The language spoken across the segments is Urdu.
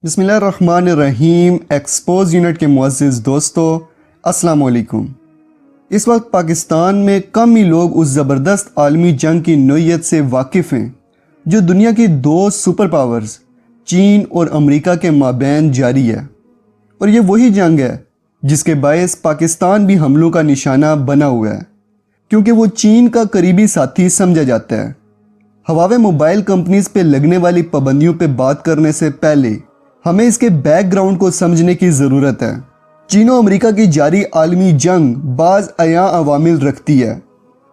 بسم اللہ الرحمن الرحیم۔ ایکسپوز یونٹ کے معزز دوستو، السلام علیکم۔ اس وقت پاکستان میں کم ہی لوگ اس زبردست عالمی جنگ کی نوعیت سے واقف ہیں جو دنیا کی دو سپر پاورز چین اور امریکہ کے مابین جاری ہے، اور یہ وہی جنگ ہے جس کے باعث پاکستان بھی حملوں کا نشانہ بنا ہوا ہے، کیونکہ وہ چین کا قریبی ساتھی سمجھا جاتا ہے۔ ہواوے موبائل کمپنیز پہ لگنے والی پابندیوں پہ بات کرنے سے پہلے ہمیں اس کے بیک گراؤنڈ کو سمجھنے کی ضرورت ہے۔ چین و امریکہ کی جاری عالمی جنگ بعض عیاں عوامل رکھتی ہے۔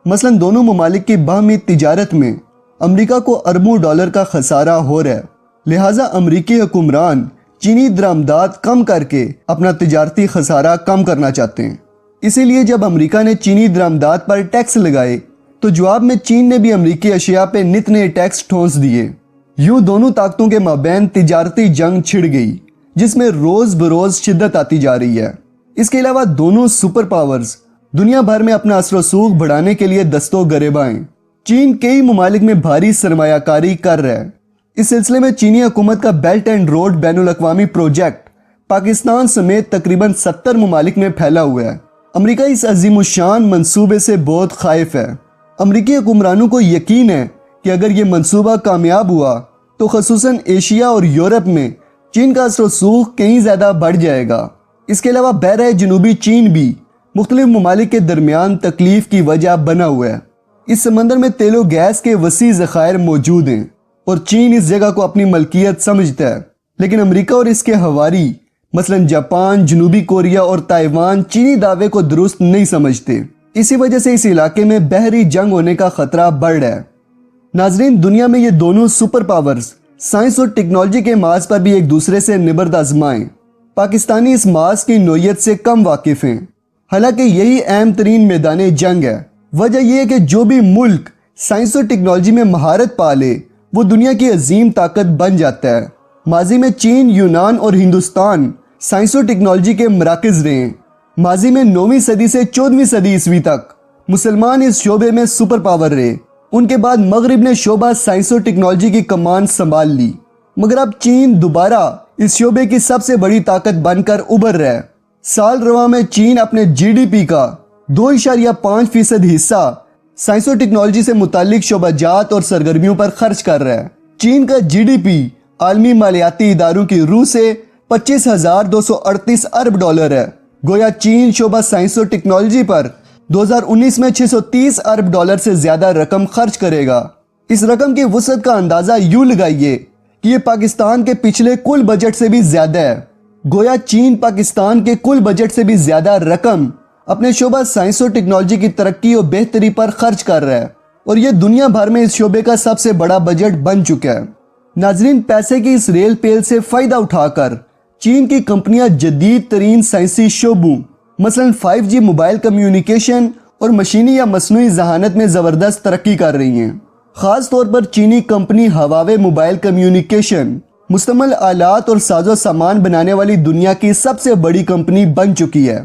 مثلا دونوں ممالک کی باہمی تجارت میں امریکہ کو اربوں ڈالر کا خسارہ ہو رہا ہے، لہٰذا امریکی حکمران چینی درآمدات کم کر کے اپنا تجارتی خسارہ کم کرنا چاہتے ہیں۔ اسی لیے جب امریکہ نے چینی درآمدات پر ٹیکس لگائے تو جواب میں چین نے بھی امریکی اشیاء پہ نت نئے ٹیکس ٹھونس دیے۔ یوں دونوں طاقتوں کے مابین تجارتی جنگ چھڑ گئی، جس میں روز بروز شدت آتی جا رہی ہے۔ اس کے علاوہ دونوں سپر پاورز دنیا بھر میں اپنا اثر و رسوخ بڑھانے کے لیے دستوں گریباں ہیں۔ چین کئی ممالک میں بھاری سرمایہ کاری کر رہا ہے۔ اس سلسلے میں چینی حکومت کا بیلٹ اینڈ روڈ بین الاقوامی پروجیکٹ پاکستان سمیت تقریباً 70 ممالک میں پھیلا ہوا ہے۔ امریکہ اس عظیم الشان منصوبے سے بہت خائف ہے۔ امریکی حکمرانوں کو یقین ہے کہ اگر یہ منصوبہ کامیاب ہوا تو خصوصاً ایشیا اور یورپ میں چین کا اثر و رسوخ کہیں زیادہ بڑھ جائے گا۔ اس کے علاوہ بحیرہ جنوبی چین بھی مختلف ممالک کے درمیان تکلیف کی وجہ بنا ہوا ہے۔ اس سمندر میں تیل و گیس کے وسیع ذخائر موجود ہیں اور چین اس جگہ کو اپنی ملکیت سمجھتا ہے، لیکن امریکہ اور اس کے حواری مثلا جاپان، جنوبی کوریا اور تائیوان چینی دعوے کو درست نہیں سمجھتے۔ اسی وجہ سے اس علاقے میں بحری جنگ ہونے کا خطرہ بڑھ رہا ہے۔ ناظرین، دنیا میں یہ دونوں سپر پاورز سائنس اور ٹیکنالوجی کے محاذ پر بھی ایک دوسرے سے نبرد آزمائیں۔ پاکستانی اس محاذ کی نوعیت سے کم واقف ہیں، حالانکہ یہی اہم ترین میدان جنگ ہے۔ وجہ یہ ہے کہ جو بھی ملک سائنس اور ٹیکنالوجی میں مہارت پا لے وہ دنیا کی عظیم طاقت بن جاتا ہے۔ ماضی میں چین، یونان اور ہندوستان سائنس اور ٹیکنالوجی کے مراکز رہے ہیں۔ ماضی میں 9ویں صدی سے 14ویں صدی عیسوی تک مسلمان اس شعبے میں سپر پاور رہے۔ ان کے بعد مغرب نے شعبہ سائنس اور ٹیکنالوجی کی کمان سنبھال لی، مگر اب چین دوبارہ اس شعبے کی سب سے بڑی طاقت بن کر ابھر رہا ہے۔ سال رواں میں چین اپنے جی ڈی پی کا 2.5% حصہ سائنس اور ٹیکنالوجی سے متعلق شعبہ جات اور سرگرمیوں پر خرچ کر رہا ہے۔ چین کا جی ڈی پی عالمی مالیاتی اداروں کی روح سے 25,238 ارب ڈالر ہے۔ گویا چین شعبہ سائنس اور ٹیکنالوجی پر 2019 میں 630 ارب ڈالر سے زیادہ رقم خرچ کرے گا۔ اس رقم کی وسعت کا اندازہ یوں لگائیے کہ یہ پاکستان کے پچھلے کل بجٹ سے بھی زیادہ ہے۔ گویا چین پاکستان کے کل بجٹ سے بھی زیادہ رقم اپنے شعبہ سائنس اور ٹیکنالوجی کی ترقی اور بہتری پر خرچ کر رہا ہے، اور یہ دنیا بھر میں اس شعبے کا سب سے بڑا بجٹ بن چکا ہے۔ ناظرین، پیسے کی اس ریل پیل سے فائدہ اٹھا کر چین کی کمپنیاں جدید ترین سائنسی شعبوں مثلا 5G موبائل کمیونیکیشن اور مشینی یا مصنوعی ذہانت میں زبردست ترقی کر رہی ہیں۔ خاص طور پر چینی کمپنی ہواوے موبائل کمیونیکیشن مشتمل آلات اور ساز و سامان بنانے والی دنیا کی سب سے بڑی کمپنی بن چکی ہے۔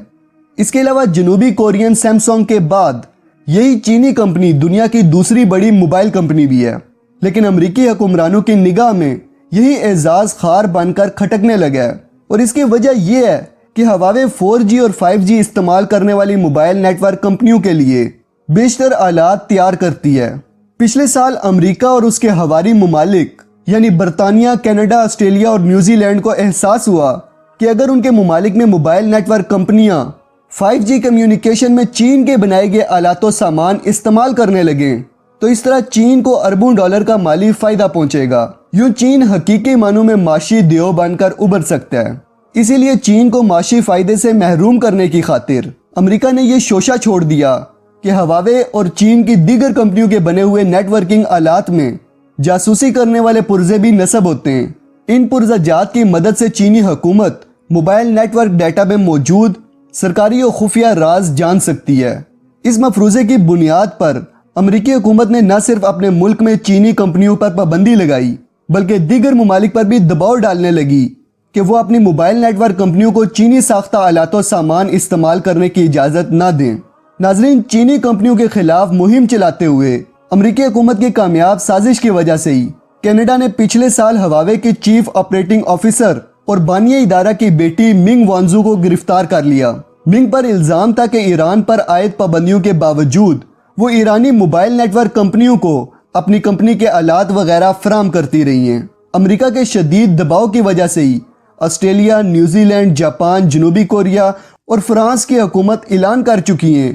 اس کے علاوہ جنوبی کورین سیمسنگ کے بعد یہی چینی کمپنی دنیا کی دوسری بڑی موبائل کمپنی بھی ہے، لیکن امریکی حکمرانوں کی نگاہ میں یہی اعزاز خار بن کر کھٹکنے لگا ہے، اور اس کی وجہ یہ ہے کہ ہواوے 4G اور 5G استعمال کرنے والی موبائل نیٹ ورک کمپنیوں کے لیے بیشتر آلات تیار کرتی ہے۔ پچھلے سال امریکہ اور اس کے حواری ممالک یعنی برطانیہ، کینیڈا، آسٹریلیا اور نیوزی لینڈ کو احساس ہوا کہ اگر ان کے ممالک میں موبائل نیٹ ورک کمپنیاں 5G کمیونیکیشن میں چین کے بنائے گئے آلات و سامان استعمال کرنے لگیں تو اس طرح چین کو اربوں ڈالر کا مالی فائدہ پہنچے گا۔ یوں چین حقیقی معنوں میں معاشی دیو بن کر ابھر سکتا ہے۔ اسی لیے چین کو معاشی فائدے سے محروم کرنے کی خاطر امریکہ نے یہ شوشہ چھوڑ دیا کہ ہواوے اور چین کی دیگر کمپنیوں کے بنے ہوئے نیٹ ورکنگ آلات میں جاسوسی کرنے والے پرزے بھی نصب ہوتے ہیں۔ ان پرزہ جات کی مدد سے چینی حکومت موبائل نیٹ ورک ڈیٹا میں موجود سرکاری اور خفیہ راز جان سکتی ہے۔ اس مفروضے کی بنیاد پر امریکی حکومت نے نہ صرف اپنے ملک میں چینی کمپنیوں پر پابندی لگائی بلکہ دیگر ممالک پر بھی دباؤ ڈالنے لگی کہ وہ اپنی موبائل نیٹ ورک کمپنیوں کو چینی ساختہ آلات و سامان استعمال کرنے کی اجازت نہ دیں۔ ناظرین، چینی کمپنیوں کے خلاف مہم چلاتے ہوئے امریکی حکومت کی کامیاب سازش کی وجہ سے ہی کینیڈا نے پچھلے سال ہواوے کے چیف آپریٹنگ آفیسر اور بانیہ ادارہ کی بیٹی منگ وانزو کو گرفتار کر لیا۔ منگ پر الزام تھا کہ ایران پر عائد پابندیوں کے باوجود وہ ایرانی موبائل نیٹ ورک کمپنیوں کو اپنی کمپنی کے آلات وغیرہ فراہم کرتی رہی ہیں۔ امریکہ کے شدید دباؤ کی وجہ سے ہی آسٹریلیا، نیوزی لینڈ، جاپان، جنوبی کوریا اور فرانس کی حکومت اعلان کر چکی ہیں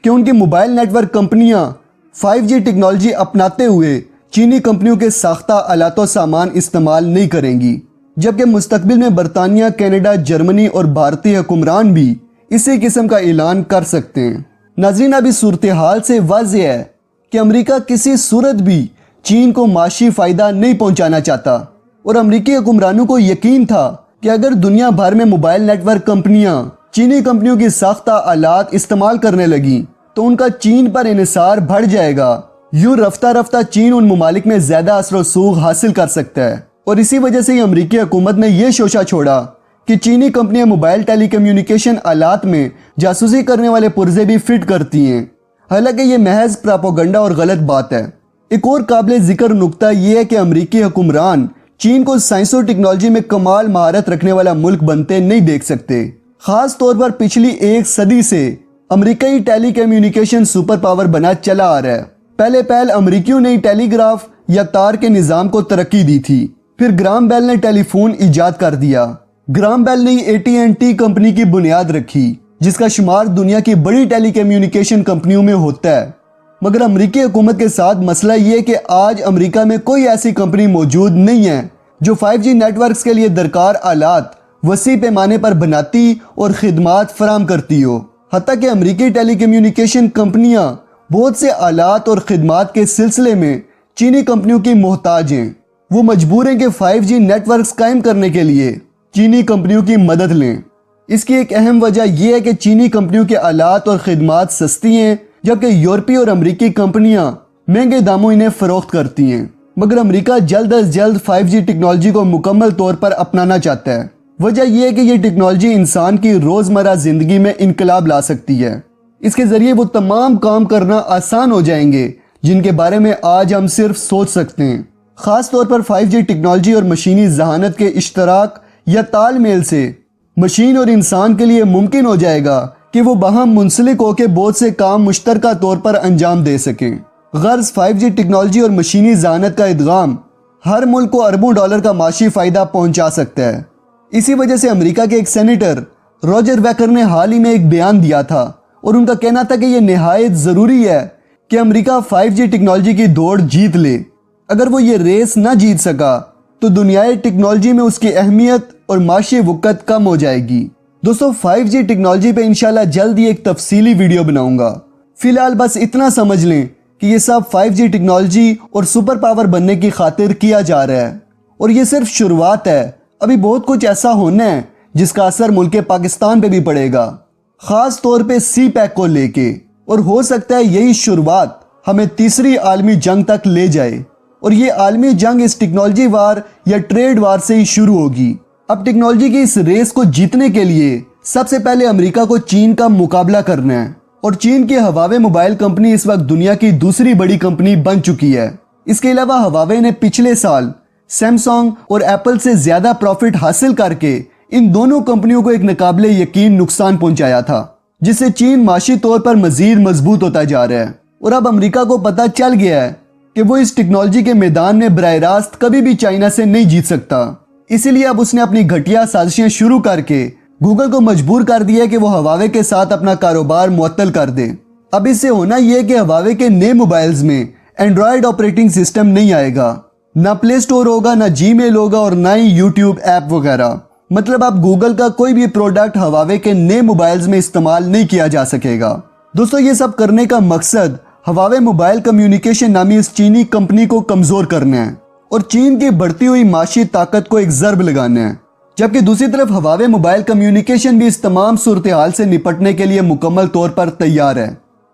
کہ ان کی موبائل نیٹ ورک کمپنیاں 5G ٹیکنالوجی اپناتے ہوئے چینی کمپنیوں کے ساختہ آلات و سامان استعمال نہیں کریں گی، جبکہ مستقبل میں برطانیہ، کینیڈا، جرمنی اور بھارتی حکمران بھی اسی قسم کا اعلان کر سکتے ہیں۔ ناظرین، اب اس صورتحال سے واضح ہے کہ امریکہ کسی صورت بھی چین کو معاشی فائدہ نہیں پہنچانا چاہتا، اور امریکی حکمرانوں کو یقین تھا کہ اگر دنیا بھر میں موبائل نیٹ ورک کمپنیاں چینی کمپنیوں کی ساختہ آلات استعمال کرنے لگیں تو ان کا چین پر انحصار بڑھ جائے گا۔ یوں رفتہ رفتہ چین ان ممالک میں زیادہ اثر و رسوخ حاصل کر سکتا ہے، اور اسی وجہ سے ہی امریکی حکومت نے یہ شوشہ چھوڑا کہ چینی کمپنیاں موبائل ٹیلی کمیونیکیشن آلات میں جاسوسی کرنے والے پرزے بھی فٹ کرتی ہیں، حالانکہ یہ محض پراپوگنڈا اور غلط بات ہے۔ ایک اور قابل ذکر نکتہ یہ ہے کہ امریکی حکمران چین کو سائنس اور ٹیکنالوجی میں کمال مہارت رکھنے والا ملک بنتے نہیں دیکھ سکتے۔ خاص طور پر پچھلی ایک صدی سے امریکائی ٹیلی کمیونیکیشن سپر پاور بنا چلا آ رہا ہے۔ پہلے امریکیوں نے ٹیلی گراف یا تار کے نظام کو ترقی دی تھی، پھر گرام بیل نے ٹیلی فون ایجاد کر دیا۔ گرام بیل نے AT&T کمپنی کی بنیاد رکھی، جس کا شمار دنیا کی بڑی ٹیلی کمیونیکیشن کمپنیوں میں ہوتا ہے۔ مگر امریکی حکومت کے ساتھ مسئلہ یہ ہے کہ آج امریکہ میں کوئی ایسی کمپنی موجود نہیں ہے جو 5G نیٹ ورکس کے لیے درکار آلات وسیع پیمانے پر بناتی اور خدمات فراہم کرتی ہو۔ حتیٰ کہ امریکی ٹیلی کمیونیکیشن کمپنیاں بہت سے آلات اور خدمات کے سلسلے میں چینی کمپنیوں کی محتاج ہیں۔ وہ مجبور ہیں کہ 5G نیٹ ورکس قائم کرنے کے لیے چینی کمپنیوں کی مدد لیں۔ اس کی ایک اہم وجہ یہ ہے کہ چینی کمپنیوں کے آلات اور خدمات سستی ہیں، جبکہ یورپی اور امریکی کمپنیاں مہنگے داموں انہیں فروخت کرتی ہیں۔ مگر امریکہ جلد از جلد 5G ٹیکنالوجی کو مکمل طور پر اپنانا چاہتا ہے۔ وجہ یہ ہے کہ یہ ٹیکنالوجی انسان کی روزمرہ زندگی میں انقلاب لا سکتی ہے۔ اس کے ذریعے وہ تمام کام کرنا آسان ہو جائیں گے جن کے بارے میں آج ہم صرف سوچ سکتے ہیں۔ خاص طور پر 5G ٹیکنالوجی اور مشینی ذہانت کے اشتراک یا تال میل سے مشین اور انسان کے لیے ممکن ہو جائے گا کہ وہ باہم منسلک ہو کے بہت سے کام مشترکہ طور پر انجام دے سکیں۔ غرض 5G ٹیکنالوجی اور مشینی ذہانت کا ادغام ہر ملک کو اربوں ڈالر کا معاشی فائدہ پہنچا سکتا ہے۔ اسی وجہ سے امریکہ کے ایک سینیٹر روجر ویکر نے حال ہی میں ایک بیان دیا تھا، اور ان کا کہنا تھا کہ یہ نہایت ضروری ہے کہ امریکہ 5G ٹیکنالوجی کی دوڑ جیت لے۔ اگر وہ یہ ریس نہ جیت سکا تو دنیائے ٹیکنالوجی میں اس کی اہمیت اور معاشی وقت کم ہو جائے گی۔ دوستو، 5G ٹیکنالوجی پہ انشاءاللہ جلد ہی ایک تفصیلی ویڈیو بناؤں گا۔ فی الحال بس اتنا سمجھ لیں کہ یہ سب 5G ٹیکنالوجی اور سپر پاور بننے کی خاطر کیا جا رہا ہے، اور یہ صرف شروعات ہے۔ ابھی بہت کچھ ایسا ہونا ہے جس کا اثر ملک پاکستان پہ بھی پڑے گا، خاص طور پہ سی پیک کو لے کے، اور ہو سکتا ہے یہی شروعات ہمیں تیسری عالمی جنگ تک لے جائے، اور یہ عالمی جنگ اس ٹیکنالوجی وار یا ٹریڈ وار سے ہی شروع ہوگی۔ اب ٹیکنالوجی کی اس ریس کو جیتنے کے لیے سب سے پہلے امریکہ کو چین کا مقابلہ کرنا ہے، اور چین کی ہواوے موبائل کمپنی اس وقت دنیا کی دوسری بڑی کمپنی بن چکی ہے۔ اس کے علاوہ ہواوے نے پچھلے سال سیمسنگ اور ایپل سے زیادہ پروفٹ حاصل کر کے ان دونوں کمپنیوں کو ایک ناقابل یقین نقصان پہنچایا تھا، جس سے چین معاشی طور پر مزید مضبوط ہوتا جا رہا ہے۔ اور اب امریکہ کو پتہ چل گیا ہے کہ وہ اس ٹیکنالوجی کے میدان میں براہ راست کبھی بھی چائنا سے نہیں جیت سکتا۔ اسی لیے اب اس نے اپنی گھٹیا سازشیں شروع کر کے گوگل کو مجبور کر دیا کہ وہ ہواوے کے ساتھ اپنا کاروبار معطل کر دے۔ اب اس سے ہونا یہ کہ ہواوے کے نئے موبائلز میں اینڈرائیڈ آپریٹنگ سسٹم نہیں آئے گا، نہ پلے سٹور ہوگا، نہ جی میل ہوگا، اور نہ ہی یوٹیوب ایپ وغیرہ۔ مطلب اب گوگل کا کوئی بھی پروڈکٹ ہواوے کے نئے موبائلز میں استعمال نہیں کیا جا سکے گا۔ دوستو، یہ سب کرنے کا مقصد ہواوے موبائل کمیونیکیشن نامی اس چینی کمپنی کو کمزور کرنا ہے اور چین کی بڑھتی ہوئی معاشی طاقت کو ایک ضرب لگانا ہے، جبکہ دوسری طرف ہواوے موبائل کمیونیکیشن بھی اس تمام صورتحال سے نپٹنے کے لیے مکمل طور پر تیار ہے۔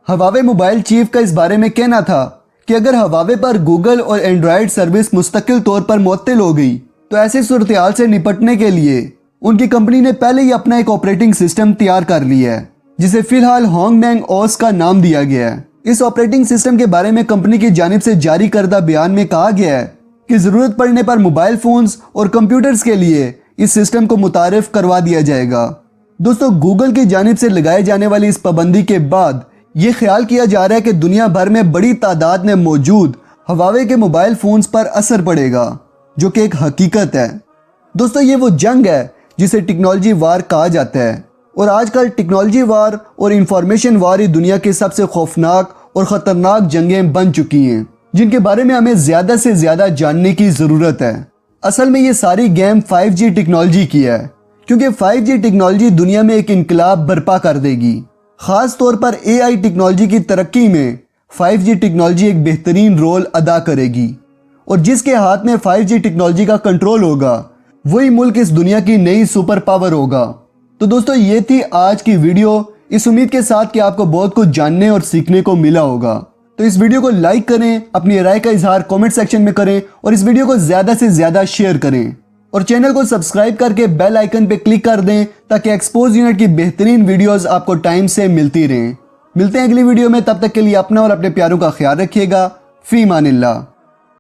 ہواوے موبائل چیف کا اس بارے میں کہنا تھا کہ اگر ہواوے پر گوگل اور اینڈرائیڈ سروس مستقل طور پر معطل ہو گئی تو ایسی صورتحال سے نپٹنے کے لیے ان کی کمپنی نے پہلے ہی اپنا ایک آپریٹنگ سسٹم تیار کر لیا ہے، جسے فی الحال ہانگ مینگ اوس کا نام دیا گیا ہے۔ اس آپریٹنگ سسٹم کے بارے میں کمپنی کی جانب سے جاری کردہ بیان میں کہا گیا ہے کہ ضرورت پڑنے پر موبائل فونز اور کمپیوٹرز کے لیے اس سسٹم کو متعارف کروا دیا جائے گا۔ دوستو گوگل کی جانب سے لگائے جانے والی اس پابندی کے بعد یہ خیال کیا جا رہا ہے کہ دنیا بھر میں بڑی تعداد میں موجود ہواوے کے موبائل فونز پر اثر پڑے گا، جو کہ ایک حقیقت ہے۔ دوستو یہ وہ جنگ ہے جسے ٹیکنالوجی وار کہا جاتا ہے، اور آج کل ٹیکنالوجی وار اور انفارمیشن وار ہی دنیا کی سب سے خوفناک اور خطرناک جنگیں بن چکی ہیں، جن کے بارے میں ہمیں زیادہ سے زیادہ جاننے کی ضرورت ہے۔ اصل میں یہ ساری گیم 5G ٹیکنالوجی کی ہے، کیونکہ 5G ٹیکنالوجی دنیا میں ایک انقلاب برپا کر دے گی۔ خاص طور پر AI ٹیکنالوجی کی ترقی میں 5G ٹیکنالوجی ایک بہترین رول ادا کرے گی، اور جس کے ہاتھ میں 5G ٹیکنالوجی کا کنٹرول ہوگا وہی ملک اس دنیا کی نئی سپر پاور ہوگا۔ تو دوستو یہ تھی آج کی ویڈیو، اس امید کے ساتھ کہ آپ کو بہت کچھ جاننے اور سیکھنے کو ملا ہوگا۔ تو اس ویڈیو کو لائک کریں، اپنی رائے کا اظہار کامنٹ سیکشن میں کریں، اور اس ویڈیو کو زیادہ سے زیادہ شیئر کریں، اور چینل کو سبسکرائب کر کے بیل آئیکن پہ کلک کر دیں تاکہ ایکسپوز یونٹ کی بہترین ویڈیوز آپ کو ٹائم سے ملتی رہیں۔ ملتے ہیں اگلی ویڈیو میں، تب تک کے لیے اپنا اور اپنے پیاروں کا خیال رکھیے گا۔ فی امان اللہ۔